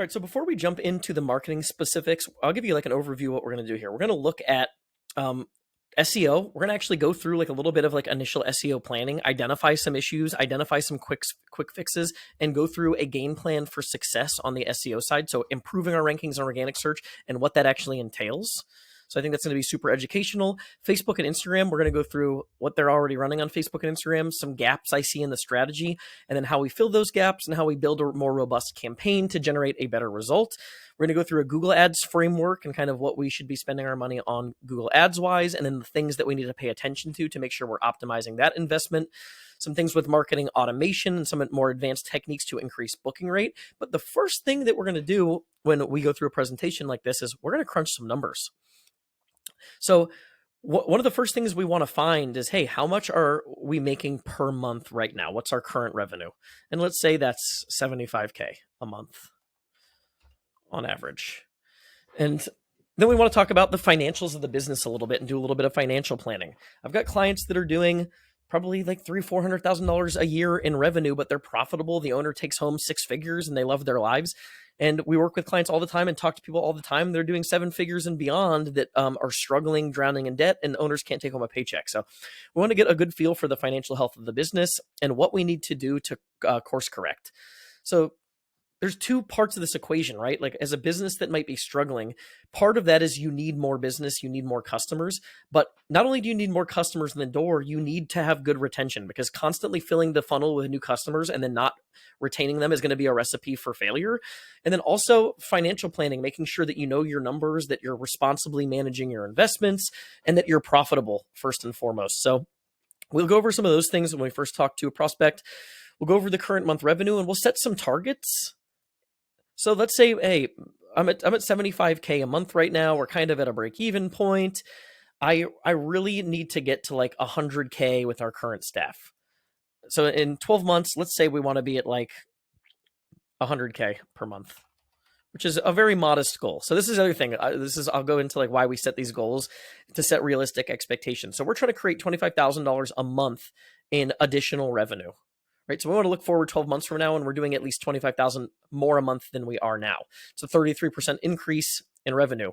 right, so before we jump into the marketing specifics, I'll give you like an overview of what we're going to do here. We're going to look at SEO. We're going to actually go through like a little bit of like initial SEO planning, identify some issues, identify some quick fixes, and go through a game plan for success on the SEO side. So improving our rankings on organic search and what that actually entails. So I think that's going to be super educational. Facebook and Instagram, we're going to go through what they're already running on Facebook and Instagram, some gaps I see in the strategy, and then how we fill those gaps and how we build a more robust campaign to generate a better result. We're going to go through a Google Ads framework and kind of what we should be spending our money on Google Ads wise, and then the things that we need to pay attention to make sure we're optimizing that investment. Some things with marketing automation and some more advanced techniques to increase booking rate. But the first thing that we're going to do when we go through a presentation like this is we're going to crunch some numbers. So one of the first things we want to find is, hey, how much are we making per month right now? What's our current revenue? And let's say that's $75K a month on average. And then we want to talk about the financials of the business a little bit and do a little bit of financial planning. I've got clients that are doing probably like $300,000-$400,000 a year in revenue, but they're profitable. The owner takes home six figures and they love their lives. And we work with clients all the time and talk to people all the time. They're doing seven figures and beyond that are struggling, drowning in debt, and owners can't take home a paycheck. So we want to get a good feel for the financial health of the business and what we need to do to course correct. So there's two parts of this equation, right? Like as a business that might be struggling, part of that is you need more business, you need more customers, but not only do you need more customers in the door, you need to have good retention, because constantly filling the funnel with new customers and then not retaining them is going to be a recipe for failure. And then also financial planning, making sure that you know your numbers, that you're responsibly managing your investments, and that you're profitable first and foremost. So we'll go over some of those things when we first talk to a prospect. We'll go over the current month revenue and we'll set some targets. So let's say, hey, I'm at 75K a month right now. We're kind of at a break-even point. I really need to get to like 100K with our current staff. So in 12 months, let's say we want to be at like 100K per month, which is a very modest goal. So this is the other thing. I'll go into like why we set these goals, to set realistic expectations. So we're trying to create $25,000 a month in additional revenue. Right, so we want to look forward 12 months from now, and we're doing at least 25,000 more a month than we are now. It's a 33% increase in revenue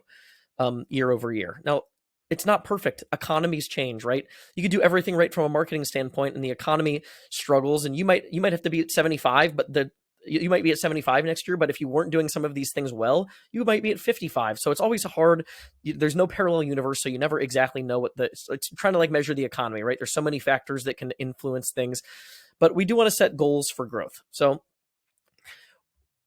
year over year. Now, it's not perfect. Economies change, right? You could do everything right from a marketing standpoint, and the economy struggles, and you might have to be at 75, but you might be at 75 next year. But if you weren't doing some of these things well, you might be at 55. So it's always hard. There's no parallel universe, so you never exactly know it's trying to like measure the economy, right? There's so many factors that can influence things. But we do want to set goals for growth. So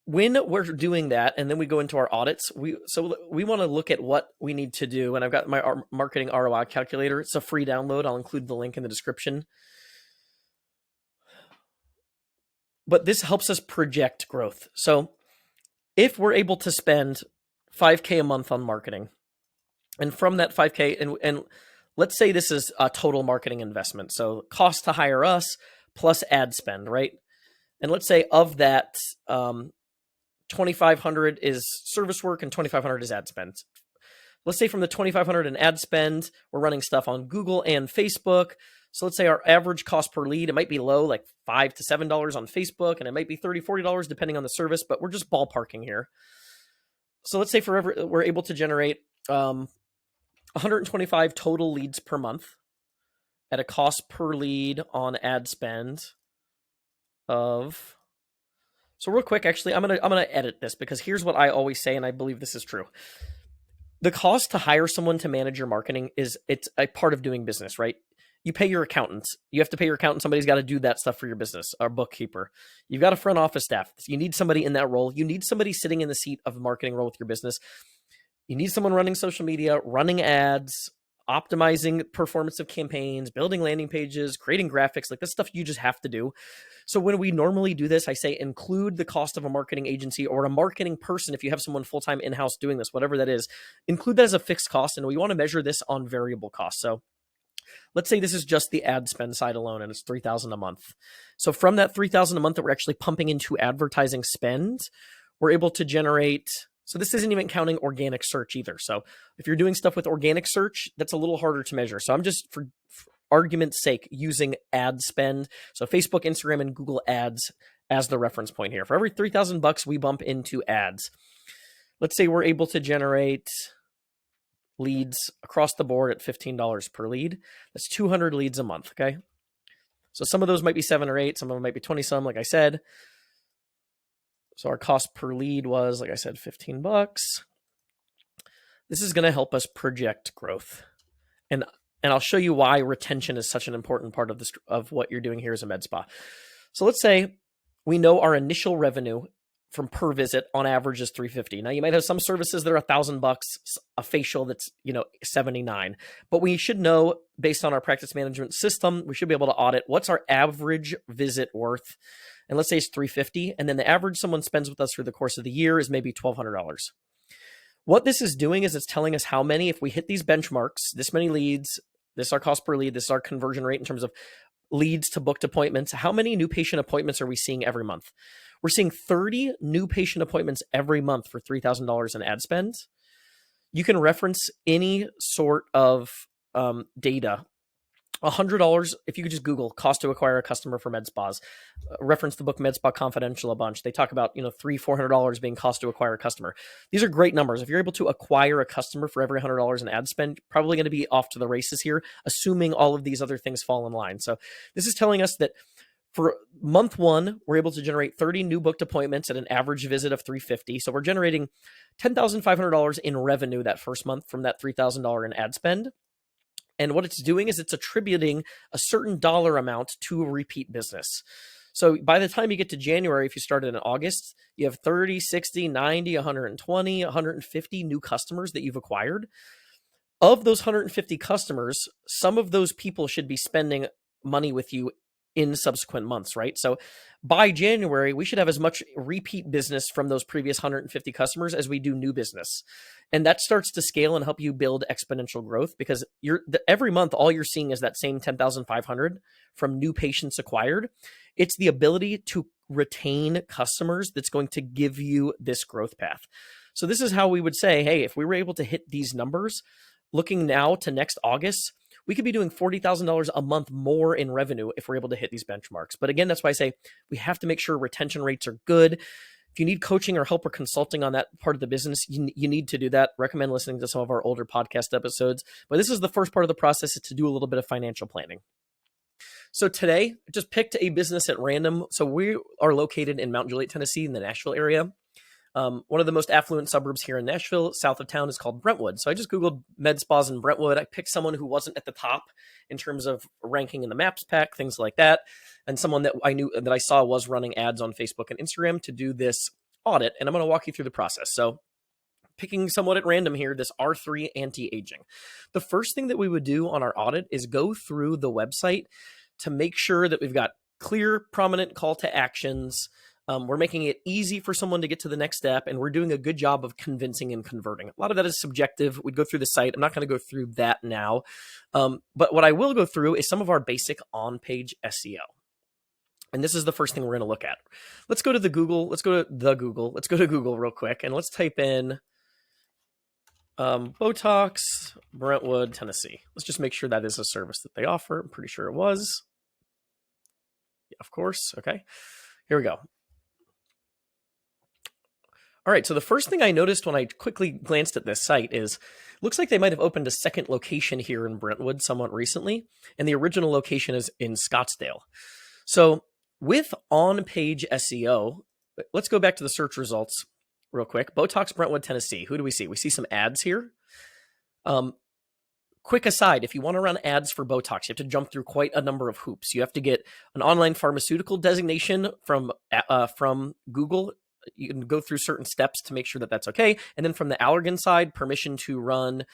when we're doing that, and then we go into our audits, we want to look at what we need to do. And I've got my marketing ROI calculator. It's a free download. I'll include the link in the description. But this helps us project growth. So if we're able to spend $5K a month on marketing, and from that $5K, and let's say this is a total marketing investment. So cost to hire us plus ad spend, right? And let's say of that, 2,500 is service work and 2,500 is ad spend. Let's say from the 2,500 in ad spend, we're running stuff on Google and Facebook. So let's say our average cost per lead, it might be low, like $5 to $7 on Facebook, and it might be $30, $40 depending on the service, but we're just ballparking here. So let's say we're able to generate 125 total leads per month at a cost per lead on ad spend of, so real quick, actually, I'm gonna edit this, because here's what I always say, and I believe this is true. The cost to hire someone to manage your marketing it's a part of doing business, right? You pay your accountant. You have to pay your accountant. Somebody's got to do that stuff for your business, our bookkeeper. You've got a front office staff. You need somebody in that role. You need somebody sitting in the seat of a marketing role with your business. You need someone running social media, running ads, optimizing performance of campaigns, building landing pages, creating graphics. Like this stuff you just have to do. So when we normally do this, I say include the cost of a marketing agency or a marketing person. If you have someone full-time in-house doing this, whatever that is, include that as a fixed cost. And we want to measure this on variable costs. So let's say this is just the ad spend side alone, and it's $3,000 a month. So from that $3,000 a month that we're actually pumping into advertising spend, we're able to generate. So this isn't even counting organic search either. So if you're doing stuff with organic search, that's a little harder to measure. So I'm just, for argument's sake, using ad spend. So Facebook, Instagram, and Google ads as the reference point here. For every 3,000 bucks we bump into ads, let's say we're able to generate leads across the board at $15 per lead. That's 200 leads a month, okay? So some of those might be 7 or 8, some of them might be 20 some, like I said. So our cost per lead was, like I said, 15 bucks. This is going to help us project growth. And I'll show you why retention is such an important part of this, of what you're doing here as a med spa. So let's say we know our initial revenue from per visit on average is $350. Now you might have some services that are $1,000, a facial that's, $79. But we should know, based on our practice management system, we should be able to audit what's our average visit worth. And let's say it's $350, and then the average someone spends with us through the course of the year is maybe $1,200. What this is doing is it's telling us how many, if we hit these benchmarks, this many leads, this is our cost per lead, this is our conversion rate in terms of leads to booked appointments, how many new patient appointments are we seeing every month? We're seeing 30 new patient appointments every month for $3,000 in ad spend. You can reference any sort of data. $100, if you could just Google cost to acquire a customer for med spas, reference the book Med Spa Confidential a bunch. They talk about, $300-$400 being cost to acquire a customer. These are great numbers. If you're able to acquire a customer for every $100 in ad spend, probably going to be off to the races here, assuming all of these other things fall in line. So this is telling us that for month 1, we're able to generate 30 new booked appointments at an average visit of $350. So we're generating $10,500 in revenue that first month from that $3,000 in ad spend. And what it's doing is it's attributing a certain dollar amount to a repeat business. So by the time you get to January, if you started in August, you have 30, 60, 90, 120, 150 new customers that you've acquired. Of those 150 customers, some of those people should be spending money with you in subsequent months, right? So by January, we should have as much repeat business from those previous 150 customers as we do new business. And that starts to scale and help you build exponential growth, because every month, all you're seeing is that same 10,500 from new patients acquired. It's the ability to retain customers that's going to give you this growth path. So this is how we would say, hey, if we were able to hit these numbers, looking now to next August, we could be doing $40,000 a month more in revenue if we're able to hit these benchmarks. But again, that's why I say we have to make sure retention rates are good. If you need coaching or help or consulting on that part of the business, you need to do that. Recommend listening to some of our older podcast episodes. But this is the first part of the process, is to do a little bit of financial planning. So today, I just picked a business at random. So we are located in Mount Juliet, Tennessee, in the Nashville area. One of the most affluent suburbs here in Nashville, south of town, is called Brentwood. So I just Googled med spas in Brentwood. I picked someone who wasn't at the top in terms of ranking in the Maps pack, things like that, and someone that I knew, that I saw was running ads on Facebook and Instagram to do this audit. And I'm going to walk you through the process. So picking somewhat at random here, this R3 anti-aging. The first thing that we would do on our audit is go through the website to make sure that we've got clear, prominent call to actions. We're making it easy for someone to get to the next step, and we're doing a good job of convincing and converting. A lot of that is subjective. We'd go through the site. I'm not going to go through that now. But what I will go through is some of our basic on-page SEO. And this is the first thing we're going to look at. Let's go to Google. Let's go to Google real quick, and let's type in Botox, Brentwood, Tennessee. Let's just make sure that is a service that they offer. I'm pretty sure it was. Yeah, of course. Okay. Here we go. All right, so the first thing I noticed when I quickly glanced at this site is, looks like they might have opened a second location here in Brentwood somewhat recently, and the original location is in Scottsdale. So with on-page SEO, let's go back to the search results real quick. Botox, Brentwood, Tennessee. Who do we see? We see some ads here. Quick aside, if you want to run ads for Botox, you have to jump through quite a number of hoops. You have to get an online pharmaceutical designation from Google. You can go through certain steps to make sure that that's okay. And then from the Allergan side, permission to run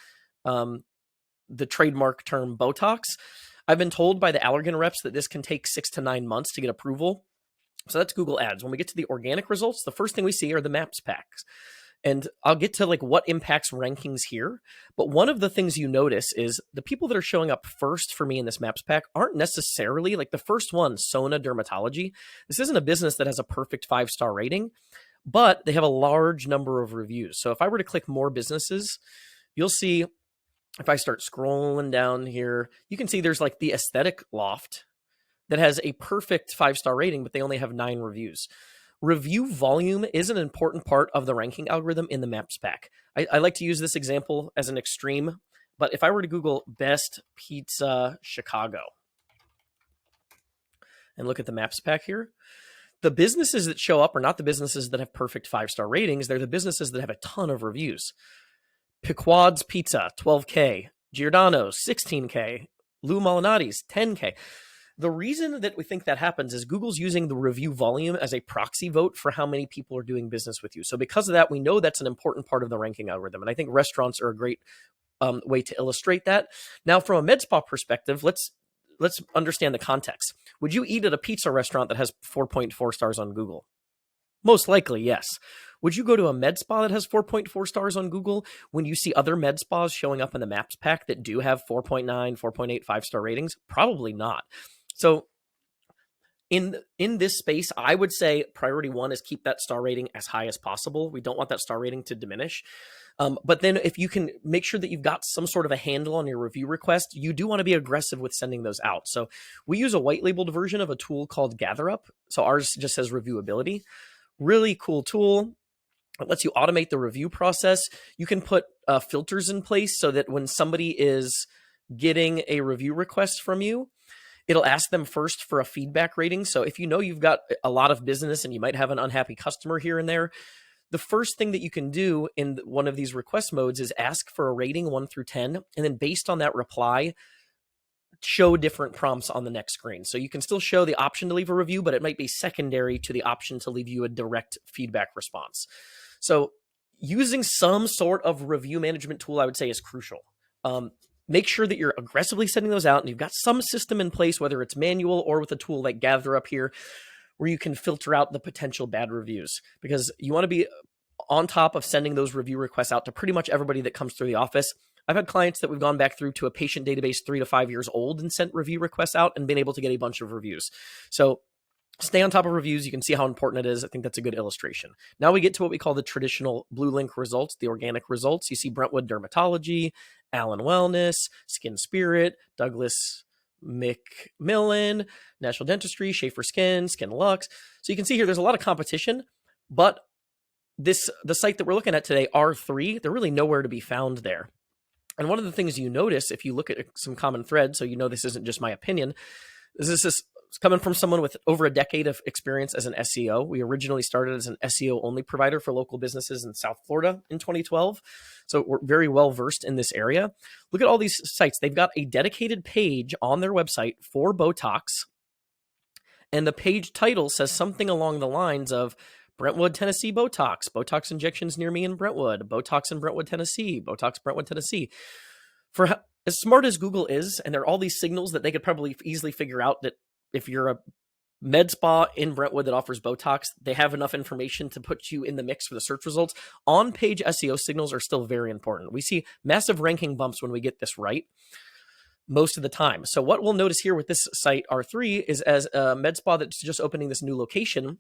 the trademark term Botox. I've been told by the Allergan reps that this can take 6 to 9 months to get approval. So that's Google Ads. When we get to the organic results, the first thing we see are the Maps packs. And I'll get to like what impacts rankings here. But one of the things you notice is the people that are showing up first for me in this Maps pack aren't necessarily like the first one, Sona Dermatology. This isn't a business that has a perfect 5-star rating, but they have a large number of reviews. So if I were to click more businesses, you'll see, if I start scrolling down here, you can see there's like the Aesthetic Loft, that has a perfect 5-star rating, but they only have 9 reviews. Review volume is an important part of the ranking algorithm in the Maps pack. I like to use this example as an extreme, but if I were to Google best pizza Chicago and look at the Maps pack here, the businesses that show up are not the businesses that have perfect 5-star ratings. They're the businesses that have a ton of reviews. Pequod's Pizza, 12K. Giordano's, 16K. Lou Molinati's, 10K. The reason that we think that happens is Google's using the review volume as a proxy vote for how many people are doing business with you. So because of that, we know that's an important part of the ranking algorithm. And I think restaurants are a great way to illustrate that. Now, from a med spa perspective, let's understand the context. Would you eat at a pizza restaurant that has 4.4 stars on Google? Most likely, yes. Would you go to a med spa that has 4.4 stars on Google when you see other med spas showing up in the Maps pack that do have 4.9, 4.8, 5-star ratings? Probably not. So in this space, I would say priority 1 is keep that star rating as high as possible. We don't want that star rating to diminish. But then if you can make sure that you've got some sort of a handle on your review request, you do want to be aggressive with sending those out. So we use a white labeled version of a tool called GatherUp. So ours just says reviewability. Really cool tool. It lets you automate the review process. You can put filters in place so that when somebody is getting a review request from you, it'll ask them first for a feedback rating. So if you know you've got a lot of business and you might have an unhappy customer here and there, the first thing that you can do in one of these request modes is ask for a rating 1 through 10. And then based on that reply, show different prompts on the next screen. So you can still show the option to leave a review, but it might be secondary to the option to leave you a direct feedback response. So using some sort of review management tool, I would say, is crucial. Make sure that you're aggressively sending those out and you've got some system in place, whether it's manual or with a tool like GatherUp here, where you can filter out the potential bad reviews, because you want to be on top of sending those review requests out to pretty much everybody that comes through the office. I've had clients that we've gone back through to a patient database 3 to 5 years old and sent review requests out and been able to get a bunch of reviews. So stay on top of reviews. You can see how important it is. I think that's a good illustration. Now we get to what we call the traditional blue link results, the organic results. You see Brentwood Dermatology, Allen Wellness, Skin Spirit, Douglas McMillan, National Dentistry, Schaefer Skin, Skin Lux. So you can see here there's a lot of competition, but the site that we're looking at today, R3, they're really nowhere to be found there. And one of the things you notice if you look at some common threads, so you know this isn't just my opinion, this is coming from someone with over a decade of experience as an SEO. We originally started as an SEO-only provider for local businesses in South Florida in 2012. So we're very well versed in this area. Look at all these sites. They've got a dedicated page on their website for Botox. And the page title says something along the lines of Brentwood, Tennessee Botox, Botox injections near me in Brentwood, Botox in Brentwood, Tennessee, Botox Brentwood, Tennessee. For as smart as Google is, and there are all these signals that they could probably easily figure out that if you're a med spa in Brentwood that offers Botox, they have enough information to put you in the mix for the search results. On-page SEO signals are still very important. We see massive ranking bumps when we get this right most of the time. So what we'll notice here with this site, R3, is as a med spa that's just opening this new location,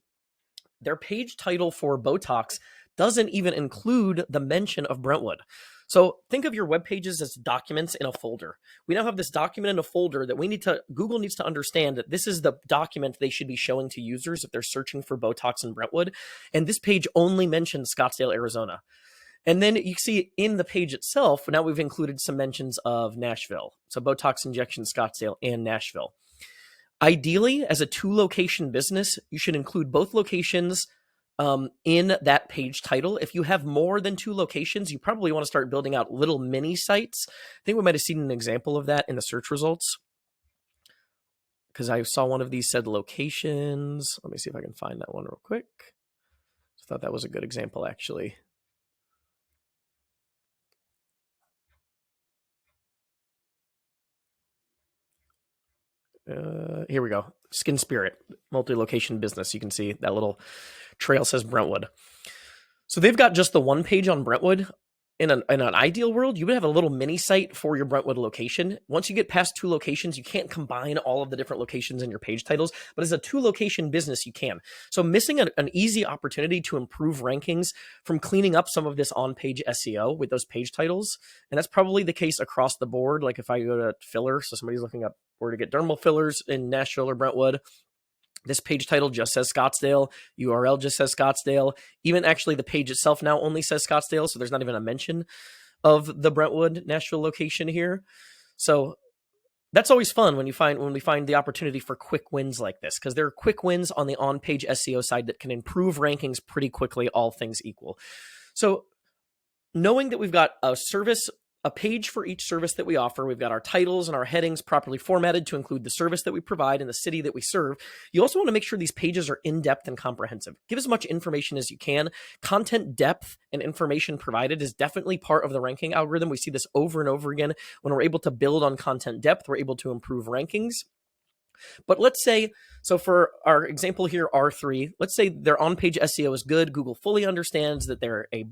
their page title for Botox doesn't even include the mention of Brentwood. So think of your web pages as documents in a folder. We now have this document in a folder that Google needs to understand that this is the document they should be showing to users if they're searching for Botox in Brentwood. And this page only mentions Scottsdale, Arizona. And then you see in the page itself, now we've included some mentions of Nashville. So Botox injection, Scottsdale, and Nashville. Ideally, as a 2-location business, you should include both locations in that page title. If you have more than 2 locations, you probably want to start building out little mini sites. I think we might have seen an example of that in the search results, because I saw one of these said locations. Let me see if I can find that one real quick. I thought that was a good example, actually. Here we go. Skin Spirit, multi-location business. You can see that little trail says Brentwood. So they've got just the one page on Brentwood, in an ideal world, you would have a little mini site for your Brentwood location. Once you get past 2 locations, you can't combine all of the different locations in your page titles, but as a 2-location business, you can. So missing an easy opportunity to improve rankings from cleaning up some of this on-page SEO with those page titles. And that's probably the case across the board. Like if I go to filler, so somebody's looking up where to get dermal fillers in Nashville or Brentwood, this page title just says Scottsdale, URL just says Scottsdale. Even actually the page itself now only says Scottsdale, so there's not even a mention of the Brentwood, Nashville location here. So that's always fun when we find the opportunity for quick wins like this, because there are quick wins on the on-page SEO side that can improve rankings pretty quickly, all things equal. So knowing that we've got a page for each service that we offer, we've got our titles and our headings properly formatted to include the service that we provide and the city that we serve. You also want to make sure these pages are in-depth and comprehensive. Give as much information as you can. Content depth and information provided is definitely part of the ranking algorithm. We see this over and over again. When we're able to build on content depth, we're able to improve rankings. But let's say, so for our example here, R3, let's say their on-page SEO is good. Google fully understands that they're a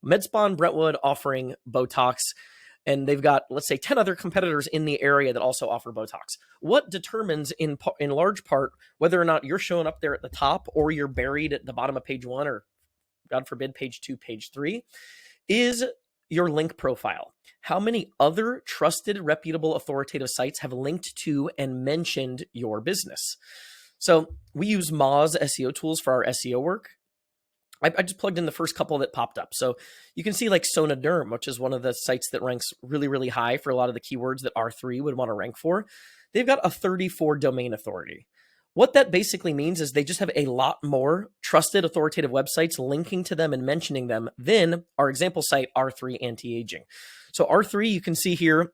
med spa in Brentwood offering Botox, and they've got, let's say, 10 other competitors in the area that also offer Botox. What determines in large part whether or not you're showing up there at the top or you're buried at the bottom of page 1 or, God forbid, page 2, page 3 is your link profile. How many other trusted, reputable, authoritative sites have linked to and mentioned your business? So we use Moz SEO tools for our SEO work. I just plugged in the first couple that popped up. So you can see like Sonoderm, which is one of the sites that ranks really, really high for a lot of the keywords that R3 would want to rank for. They've got a 34 domain authority. What that basically means is they just have a lot more trusted, authoritative websites linking to them and mentioning them than our example site, R3 Anti-Aging. So R3, you can see here,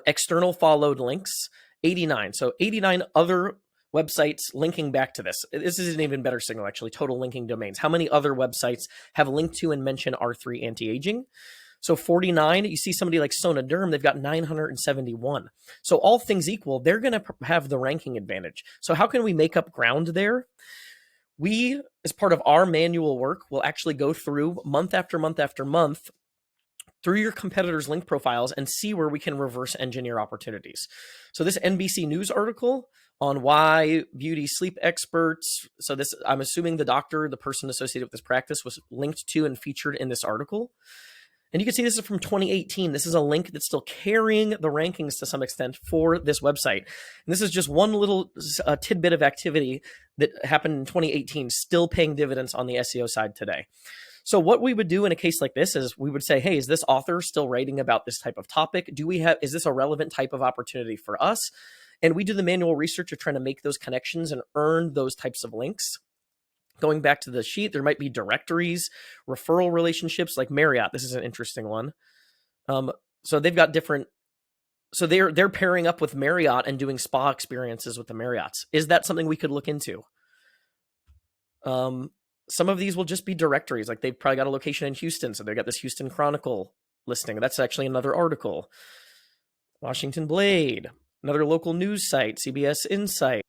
external followed links, 89. So 89 other websites linking back to this. This is an even better signal, actually, total linking domains. How many other websites have linked to and mentioned R3 Anti-Aging? So 49, you see somebody like Sonoderm, they've got 971. So all things equal, they're going to have the ranking advantage. So how can we make up ground there? We, as part of our manual work, will actually go through month after month after month through your competitors' link profiles and see where we can reverse engineer opportunities. So this NBC News article on why beauty sleep experts, so this, I'm assuming the doctor, the person associated with this practice, was linked to and featured in this article. And you can see this is from 2018. This is a link that's still carrying the rankings to some extent for this website. And this is just one little tidbit of activity that happened in 2018, still paying dividends on the SEO side today. So what we would do in a case like this is we would say, hey, is this author still writing about this type of topic? Is this a relevant type of opportunity for us? And we do the manual research of trying to make those connections and earn those types of links. Going back to the sheet, there might be directories, referral relationships like Marriott. This is an interesting one. So they've got different, so they're pairing up with Marriott and doing spa experiences with the Marriotts. Is that something we could look into? Some of these will just be directories. Like they've probably got a location in Houston, so they've got this Houston Chronicle listing. That's actually another article. Washington Blade, another local news site, CBS Insight.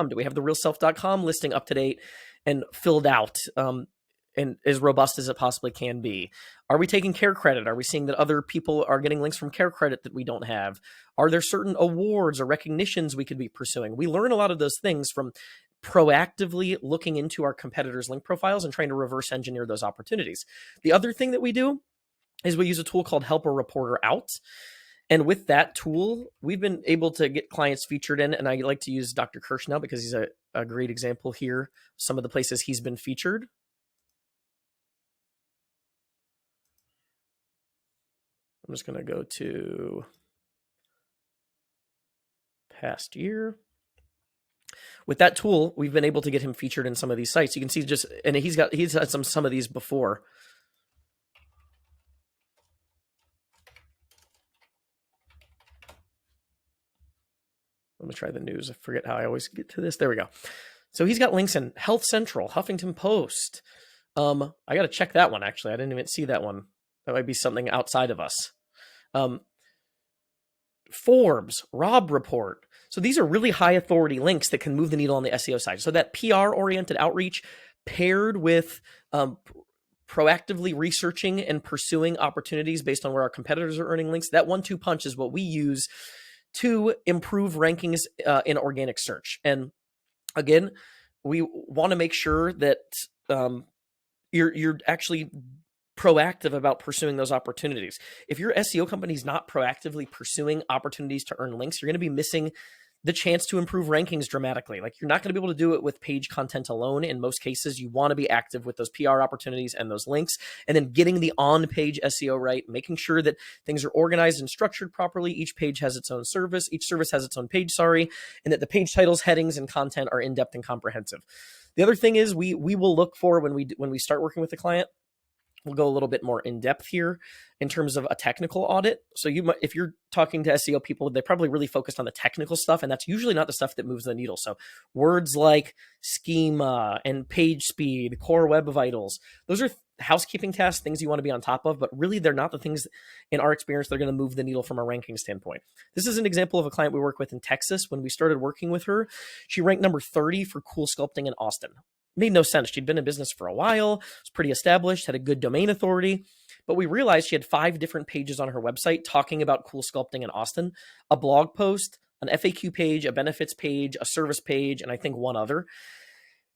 Do we have the realself.com listing up to date and filled out and as robust as it possibly can be? Are we taking care credit? Are we seeing that other people are getting links from care credit that we don't have? Are there certain awards or recognitions we could be pursuing? We learn a lot of those things from proactively looking into our competitors' link profiles and trying to reverse engineer those opportunities. The other thing that we do is we use a tool called Help a Reporter Out. And with that tool, we've been able to get clients featured in, and I like to use Dr. Kirsch now because he's a great example here. Some of the places he's been featured. I'm just going to go to past year. With that tool, we've been able to get him featured in some of these sites. You can see just, and he's had some of these before. Let me try the news. I forget how I always get to this. There we go. So he's got links in Health Central, Huffington Post. I got to check that one, actually. I didn't even see that one. That might be something outside of us. Forbes, Rob Report. So these are really high authority links that can move the needle on the SEO side. So that PR-oriented outreach paired with proactively researching and pursuing opportunities based on where our competitors are earning links. That 1-2 punch is what we use to improve rankings in organic search. And again, we want to make sure that you're actually proactive about pursuing those opportunities. If your SEO company is not proactively pursuing opportunities to earn links, you're going to be missing the chance to improve rankings dramatically. Like, you're not going to be able to do it with page content alone. In most cases, you want to be active with those PR opportunities and those links, and then getting the on-page SEO right, making sure that things are organized and structured properly. Each page has its own service. Each service has its own page, and that the page titles, headings, and content are in-depth and comprehensive. The other thing is we will look for when we start working with a client, we'll go a little bit more in depth here in terms of a technical audit. So if you're talking to SEO people, they're probably really focused on the technical stuff, and that's usually not the stuff that moves the needle. So words like schema and page speed, core web vitals, those are housekeeping tasks, things you want to be on top of, but really they're not the things in our experience that are going to move the needle from a ranking standpoint. This is an example of a client we work with in Texas. When we started working with her, she ranked number 30 for cool sculpting in Austin. Made no sense. She'd been in business for a while, was pretty established, had a good domain authority, but we realized she had 5 different pages on her website talking about cool sculpting in Austin, a blog post, an FAQ page, a benefits page, a service page, and I think one other.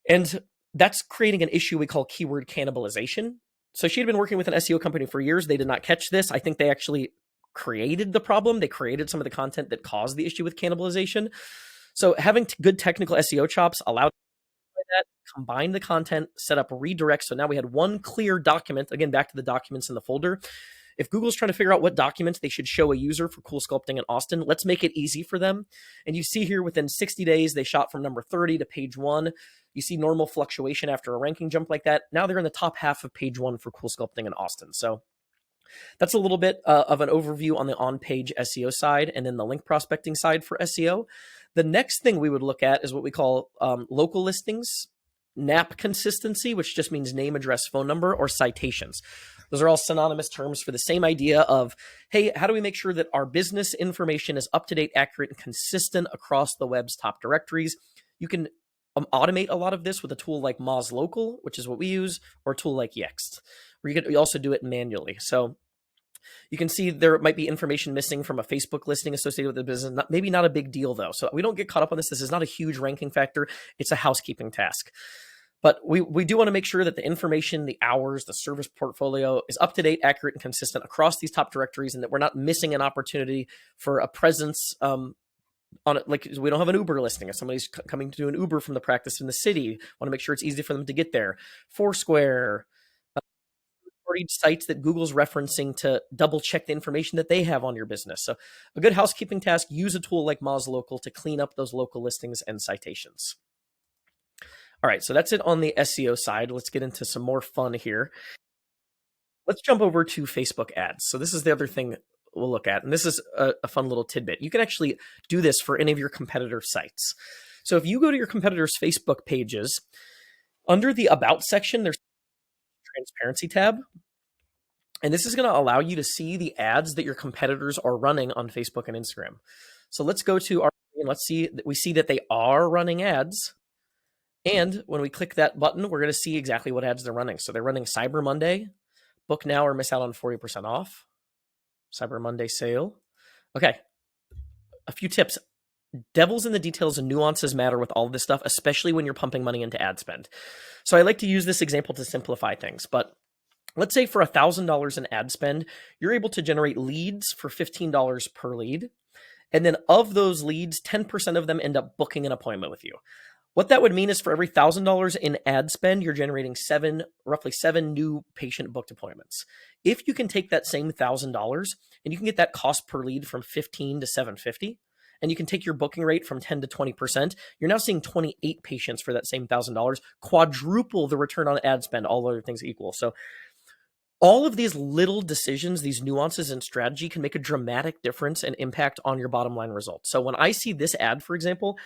And that's creating an issue we call keyword cannibalization. So she had been working with an SEO company for years. They did not catch this. I think they actually created the problem. They created some of the content that caused the issue with cannibalization. So having good technical SEO chops allowed that, combine the content, set up redirects. So now we had one clear document, again, back to the documents in the folder. If Google's trying to figure out what documents they should show a user for cool sculpting in Austin, let's make it easy for them. And you see here within 60 days, they shot from number 30 to page 1. You see normal fluctuation after a ranking jump like that. Now they're in the top half of page 1 for cool sculpting in Austin. So that's a little bit of an overview on the on-page SEO side, and then the link prospecting side for SEO. The next thing we would look at is what we call local listings, NAP consistency, which just means name, address, phone number, or citations. Those are all synonymous terms for the same idea of, hey, how do we make sure that our business information is up-to-date, accurate, and consistent across the web's top directories? You can automate a lot of this with a tool like Moz Local, which is what we use, or a tool like Yext, where you can also do it manually. So you can see there might be information missing from a Facebook listing associated with the business. Maybe not a big deal, though. So we don't get caught up on this. This is not a huge ranking factor. It's a housekeeping task. But we do want to make sure that the information, the hours, the service portfolio is up to date, accurate, and consistent across these top directories, and that we're not missing an opportunity for a presence on it. Like, we don't have an Uber listing. If somebody's coming to do an Uber from the practice in the city, want to make sure it's easy for them to get there. Foursquare, sites that Google's referencing to double check the information that they have on your business. So a good housekeeping task, use a tool like Moz Local to clean up those local listings and citations. All right, so that's it on the SEO side. Let's get into some more fun here. Let's jump over to Facebook ads. So this is the other thing we'll look at, and this is a fun little tidbit. You can actually do this for any of your competitor sites. So if you go to your competitors' Facebook pages, under the About section, there's a Transparency tab. And this is going to allow you to see the ads that your competitors are running on Facebook and Instagram. So let's go to our, and let's see that we see that they are running ads. And when we click that button, we're going to see exactly what ads they're running. So they're running Cyber Monday, book now or miss out on 40% off, Cyber Monday sale. Okay, a few tips. Devils in the details and nuances matter with all of this stuff, especially when you're pumping money into ad spend. So I like to use this example to simplify things, but let's say for $1,000 in ad spend, you're able to generate leads for $15 per lead. And then of those leads, 10% of them end up booking an appointment with you. What that would mean is for every $1,000 in ad spend, you're generating roughly seven new patient booked appointments. If you can take that same $1,000 and you can get that cost per lead from $15 to $750, and you can take your booking rate from 10 to 20%, you're now seeing 28 patients for that same $1,000, quadruple the return on ad spend, all other things equal. So all of these little decisions, these nuances and strategy can make a dramatic difference and impact on your bottom line results. So when I see this ad, for example,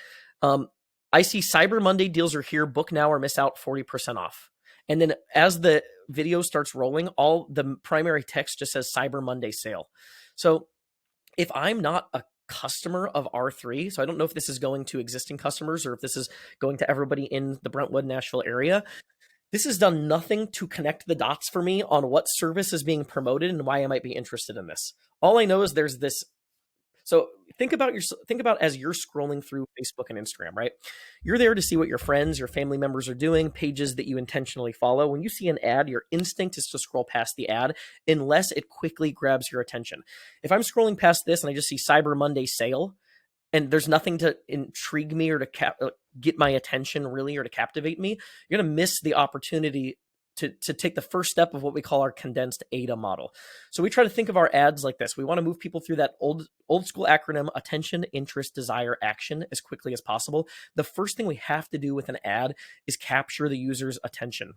I see Cyber Monday deals are here, book now or miss out 40% off. And then as the video starts rolling, all the primary text just says Cyber Monday sale. So if I'm not a customer of R3, so I don't know if this is going to existing customers or if this is going to everybody in the Brentwood, Nashville area, This has done nothing to connect the dots for me on what service is being promoted and why I might be interested in this. All I know is there's this. So think about as you're scrolling through Facebook and Instagram, right? You're there to see what your friends, your family members are doing, pages that you intentionally follow. When you see an ad, your instinct is to scroll past the ad unless it quickly grabs your attention. If I'm scrolling past this and I just see Cyber Monday sale, and there's nothing to intrigue me or to get my attention really, or to captivate me, you're going to miss the opportunity to take the first step of what we call our condensed ADA model. So we try to think of our ads like this. We want to move people through that old school acronym: attention, interest, desire, action, as quickly as possible. The first thing we have to do with an ad is capture the user's attention.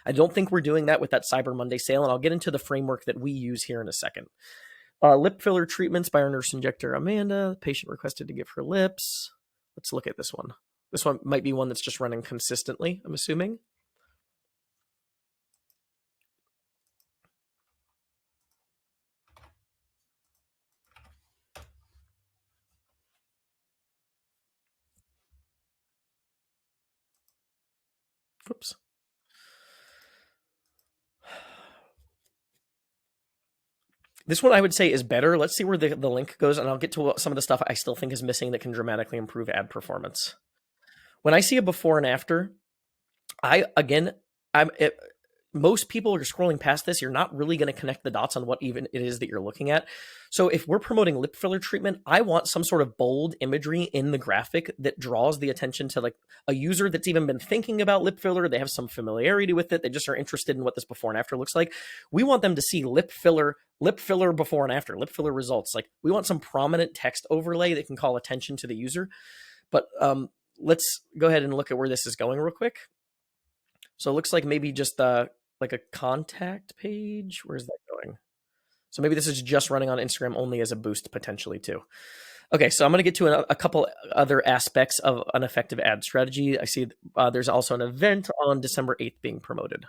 I don't think we're doing that with that Cyber Monday sale, and I'll get into the framework that we use here in a second. Lip filler treatments by our nurse injector, Amanda. The patient requested to give her lips. Let's look at this one. This one might be one that's just running consistently, I'm assuming. Whoops. This one I would say is better. Let's see where the link goes, and I'll get to some of the stuff I still think is missing that can dramatically improve ad performance. When I see a before and after, most people are scrolling past this. You're not really going to connect the dots on what even it is that you're looking at. So if we're promoting lip filler treatment, I want some sort of bold imagery in the graphic that draws the attention to like a user that's even been thinking about lip filler. They have some familiarity with it. They just are interested in what this before and after looks like. We want them to see lip filler before and after, lip filler results. Like, we want some prominent text overlay that can call attention to the user. But let's go ahead and look at where this is going real quick. So it looks like maybe just like a contact page. Where's that going? So maybe this is just running on Instagram only as a boost potentially too. Okay, so I'm going to get to a couple other aspects of an effective ad strategy. I see there's also an event on December 8th being promoted.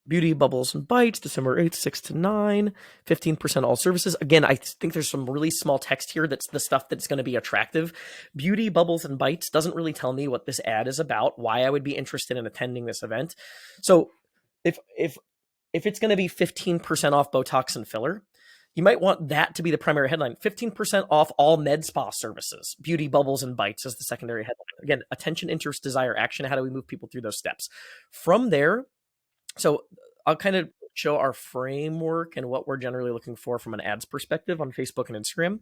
Beauty Bubbles and Bites, December 8th, 6 to 9, 15% all services. Again, I think there's some really small text here that's the stuff that's going to be attractive. Beauty Bubbles and Bites doesn't really tell me what this ad is about, why I would be interested in attending this event. So if it's going to be 15% off Botox and filler, you might want that to be the primary headline. 15% off all med spa services. Beauty Bubbles and Bites as the secondary headline. Again, attention, interest, desire, action. How do we move people through those steps? From there, so I'll kind of show our framework and what we're generally looking for from an ads perspective on Facebook and Instagram.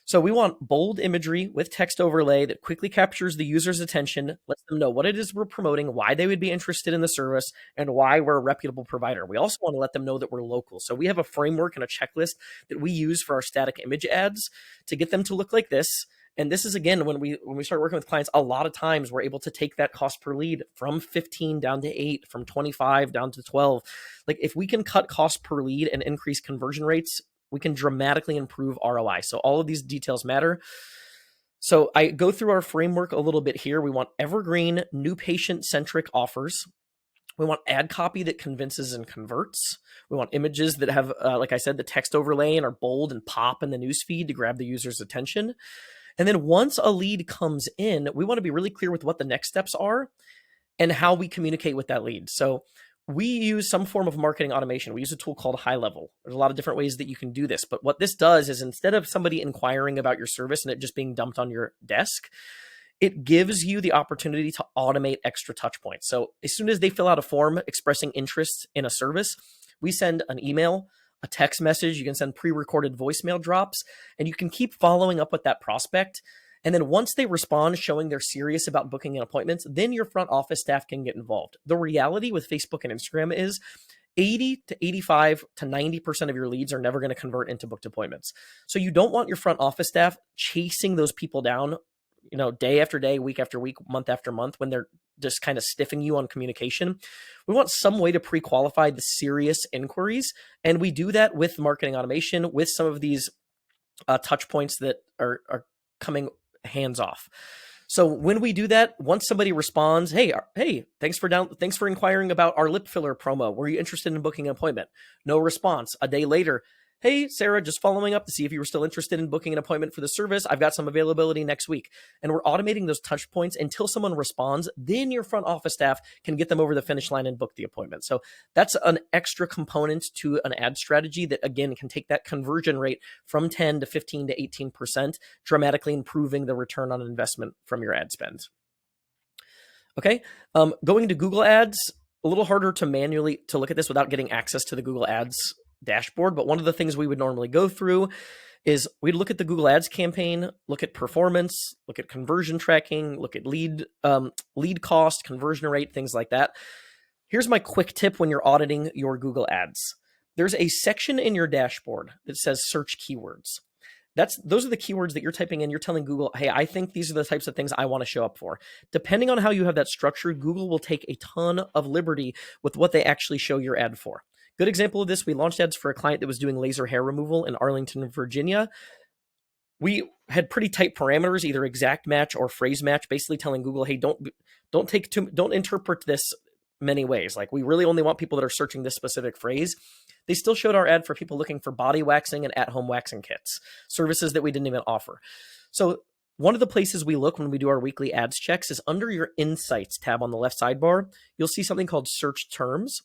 So we want bold imagery with text overlay that quickly captures the user's attention, lets them know what it is we're promoting, why they would be interested in the service, and why we're a reputable provider. We also want to let them know that we're local. So we have a framework and a checklist that we use for our static image ads to get them to look like this. And this is, again, when we start working with clients, a lot of times we're able to take that cost per lead from 15 down to 8, from 25 down to 12. Like, if we can cut cost per lead and increase conversion rates, we can dramatically improve ROI. So all of these details matter. So I go through our framework a little bit here. We want evergreen, new patient-centric offers. We want ad copy that convinces and converts. We want images that have, like I said, the text overlay and are bold and pop in the newsfeed to grab the user's attention. And then once a lead comes in, we want to be really clear with what the next steps are and how we communicate with that lead. So we use some form of marketing automation. We use a tool called High Level. There's a lot of different ways that you can do this. But what this does is, instead of somebody inquiring about your service and it just being dumped on your desk, it gives you the opportunity to automate extra touch points. So as soon as they fill out a form expressing interest in a service, we send an email, a text message. You can send pre-recorded voicemail drops, and you can keep following up with that prospect. And then once they respond, showing they're serious about booking an appointment, then your front office staff can get involved. The reality with Facebook and Instagram is 80 to 85 to 90% of your leads are never going to convert into booked appointments. So you don't want your front office staff chasing those people down, day after day, week after week, month after month, when they're just kind of stiffing you on communication. We want some way to pre-qualify the serious inquiries. And we do that with marketing automation, with some of these touch points that are coming hands off. So when we do that, once somebody responds, hey, thanks for inquiring about our lip filler promo. Were you interested in booking an appointment? No response. A day later, hey, Sarah, just following up to see if you were still interested in booking an appointment for the service. I've got some availability next week. And we're automating those touch points until someone responds. Then your front office staff can get them over the finish line and book the appointment. So that's an extra component to an ad strategy that, again, can take that conversion rate from 10 to 15 to 18%, dramatically improving the return on investment from your ad spend. Okay, going to Google Ads, a little harder to manually to look at this without getting access to the Google Ads dashboard. But one of the things we would normally go through is we'd look at the Google Ads campaign, look at performance, look at conversion tracking, look at lead cost, conversion rate, things like that. Here's my quick tip when you're auditing your Google Ads. There's a section in your dashboard that says search keywords. Those are the keywords that you're typing in. You're telling Google, hey, I think these are the types of things I want to show up for. Depending on how you have that structured, Google will take a ton of liberty with what they actually show your ad for. Good example of this, we launched ads for a client that was doing laser hair removal in Arlington, Virginia. We had pretty tight parameters, either exact match or phrase match, basically telling Google, hey, don't interpret this many ways. Like, we really only want people that are searching this specific phrase. They still showed our ad for people looking for body waxing and at-home waxing kits, services that we didn't even offer. So one of the places we look when we do our weekly ads checks is under your Insights tab on the left sidebar. You'll see something called Search Terms.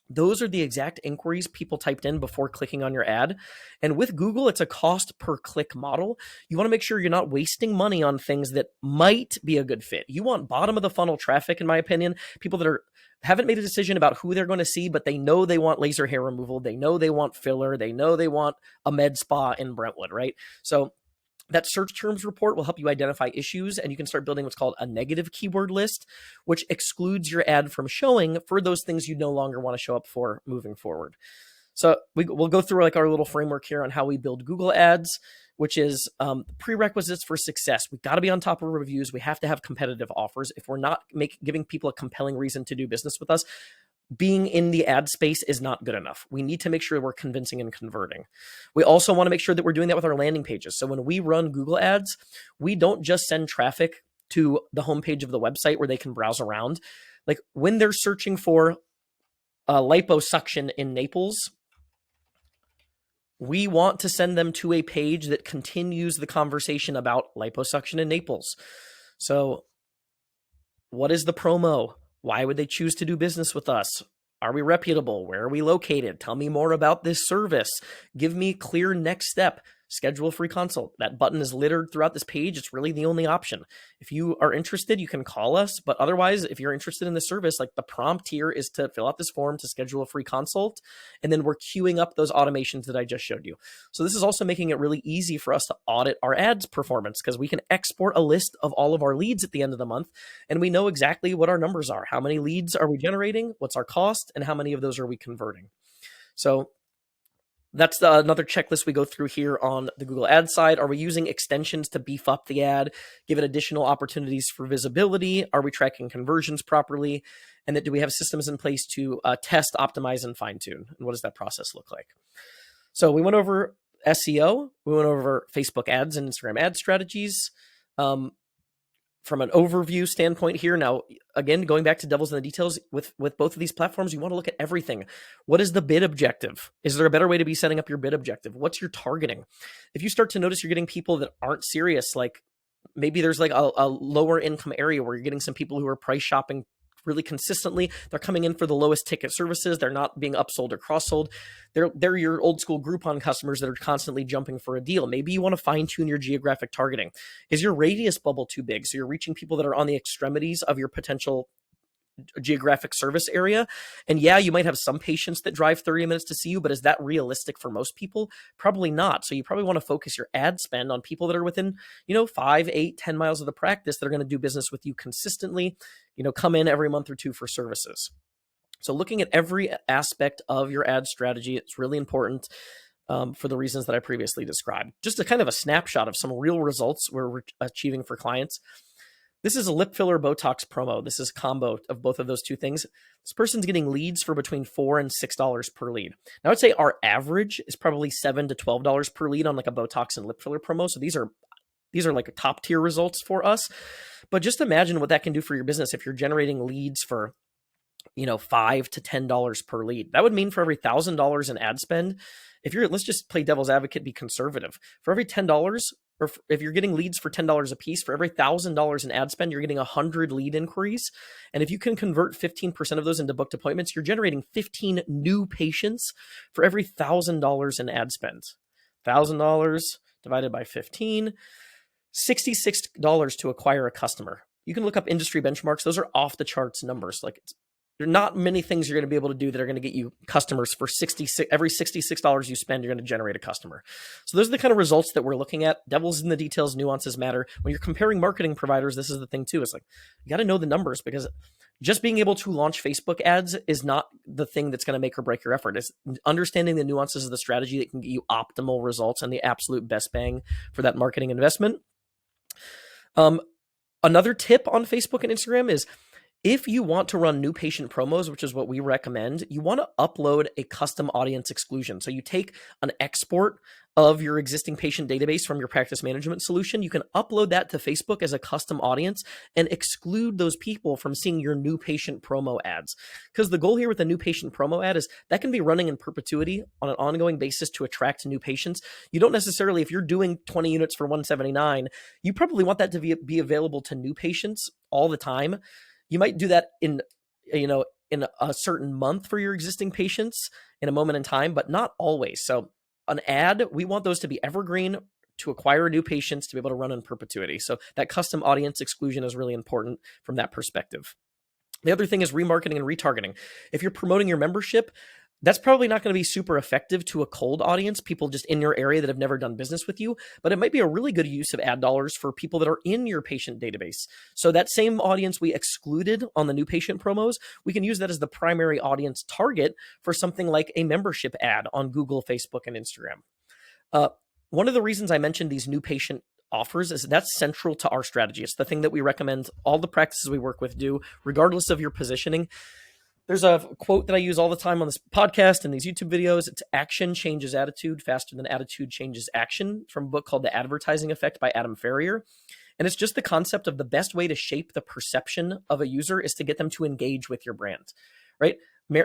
Those are the exact inquiries people typed in before clicking on your ad. And with Google, it's a cost per click model. You want to make sure you're not wasting money on things that might be a good fit. You want bottom of the funnel traffic, in my opinion, people that haven't made a decision about who they're going to see, but they know they want laser hair removal. They know they want filler. They know they want a med spa in Brentwood, right? So that search terms report will help you identify issues, and you can start building what's called a negative keyword list, which excludes your ad from showing for those things you no longer want to show up for moving forward. So we'll go through like our little framework here on how we build Google Ads, which is prerequisites for success. We've got to be on top of reviews. We have to have competitive offers. If we're not giving people a compelling reason to do business with us, being in the ad space is not good enough. We need to make sure we're convincing and converting. We also want to make sure that we're doing that with our landing pages. So when we run Google Ads, we don't just send traffic to the homepage of the website where they can browse around. Like when they're searching for liposuction in Naples, we want to send them to a page that continues the conversation about liposuction in Naples. So what is the promo? Why would they choose to do business with us? Are we reputable? Where are we located? Tell me more about this service. Give me clear next step. Schedule a free consult. That button is littered throughout this page. It's really the only option. If you are interested, you can call us. But otherwise, if you're interested in the service, like the prompt here is to fill out this form to schedule a free consult. And then we're queuing up those automations that I just showed you. So this is also making it really easy for us to audit our ads performance because we can export a list of all of our leads at the end of the month. And we know exactly what our numbers are. How many leads are we generating? What's our cost? And how many of those are we converting? So that's another checklist we go through here on the Google Ads side. Are we using extensions to beef up the ad, give it additional opportunities for visibility? Are we tracking conversions properly? And do we have systems in place to test, optimize, and fine tune? And what does that process look like? So we went over SEO. We went over Facebook ads and Instagram ad strategies. From an overview standpoint here, now, again, going back to devils in the details, with both of these platforms, you want to look at everything. What is the bid objective? Is there a better way to be setting up your bid objective? What's your targeting? If you start to notice you're getting people that aren't serious, like maybe there's like a lower income area where you're getting some people who are price shopping really consistently. They're coming in for the lowest ticket services. They're not being upsold or cross-sold. They're your old school Groupon customers that are constantly jumping for a deal. Maybe you want to fine tune your geographic targeting. Is your radius bubble too big? So you're reaching people that are on the extremities of your potential geographic service area. And yeah, you might have some patients that drive 30 minutes to see you, but is that realistic for most people? Probably not. So you probably want to focus your ad spend on people that are within, 5, 8, 10 miles of the practice that are going to do business with you consistently, come in every month or two for services. So looking at every aspect of your ad strategy, it's really important for the reasons that I previously described. Just a kind of a snapshot of some real results we're achieving for clients. This is a lip filler Botox promo. This is a combo of both of those two things. This person's getting leads for between $4 and $6 per lead. Now, I'd say our average is probably $7 to $12 per lead on like a Botox and lip filler promo. So these are like top tier results for us. But just imagine what that can do for your business if you're generating leads for $5 to $10 per lead. That would mean for every $1,000 in ad spend, let's just play devil's advocate, be conservative. For every $10, or if you're getting leads for $10 a piece, for every $1,000 in ad spend, you're getting 100 lead inquiries. And if you can convert 15% of those into booked appointments, you're generating 15 new patients for every $1,000 in ad spend. $1,000 divided by 15, $66 to acquire a customer. You can look up industry benchmarks. Those are off the charts numbers. There are not many things you're going to be able to do that are going to get you customers for every $66 you spend, you're going to generate a customer. So those are the kind of results that we're looking at. Devil's in the details, nuances matter. When you're comparing marketing providers, this is the thing too. It's you got to know the numbers, because just being able to launch Facebook ads is not the thing that's going to make or break your effort. It's understanding the nuances of the strategy that can get you optimal results and the absolute best bang for that marketing investment. Another tip on Facebook and Instagram is, if you want to run new patient promos, which is what we recommend, you want to upload a custom audience exclusion. So you take an export of your existing patient database from your practice management solution. You can upload that to Facebook as a custom audience and exclude those people from seeing your new patient promo ads. Because the goal here with a new patient promo ad is that can be running in perpetuity on an ongoing basis to attract new patients. You don't necessarily, if you're doing 20 units for $179, you probably want that to be available to new patients all the time. You might do that in a certain month for your existing patients in a moment in time, but not always. So an ad, we want those to be evergreen to acquire new patients to be able to run in perpetuity. So that custom audience exclusion is really important from that perspective. The other thing is remarketing and retargeting. If you're promoting your membership, that's probably not going to be super effective to a cold audience, people just in your area that have never done business with you, but it might be a really good use of ad dollars for people that are in your patient database. So that same audience we excluded on the new patient promos, we can use that as the primary audience target for something like a membership ad on Google, Facebook, and Instagram. One of the reasons I mentioned these new patient offers is that's central to our strategy. It's the thing that we recommend all the practices we work with do, regardless of your positioning. There's a quote that I use all the time on this podcast and these YouTube videos. It's action changes attitude faster than attitude changes action, from a book called The Advertising Effect by Adam Ferrier. And it's just the concept of the best way to shape the perception of a user is to get them to engage with your brand, right?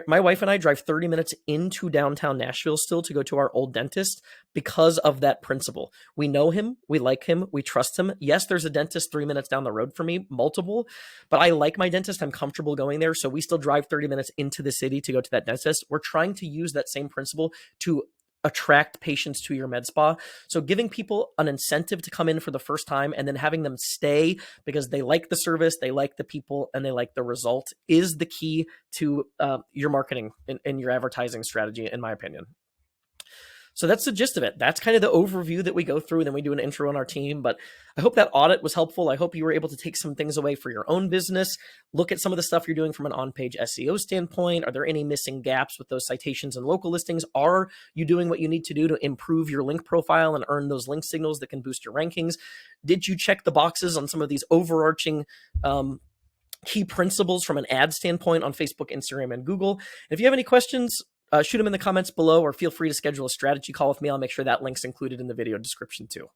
My wife and I drive 30 minutes into downtown Nashville still to go to our old dentist because of that principle. We know him, we like him, we trust him. Yes, there's a dentist 3 minutes down the road for me, multiple, but I like my dentist. I'm comfortable going there. So we still drive 30 minutes into the city to go to that dentist. We're trying to use that same principle to attract patients to your med spa. So giving people an incentive to come in for the first time and then having them stay because they like the service, they like the people, and they like the result is the key to your marketing and your advertising strategy, in my opinion. So that's the gist of it. That's kind of the overview that we go through, and then we do an intro on our team. But I hope that audit was helpful. I hope you were able to take some things away for your own business. Look at some of the stuff you're doing from an on-page SEO standpoint. Are there any missing gaps with those citations and local listings? Are you doing what you need to do to improve your link profile and earn those link signals that can boost your rankings? Did you check the boxes on some of these overarching key principles from an ad standpoint on Facebook, Instagram, and Google? And if you have any questions, shoot them in the comments below, or feel free to schedule a strategy call with me. I'll make sure that link's included in the video description too.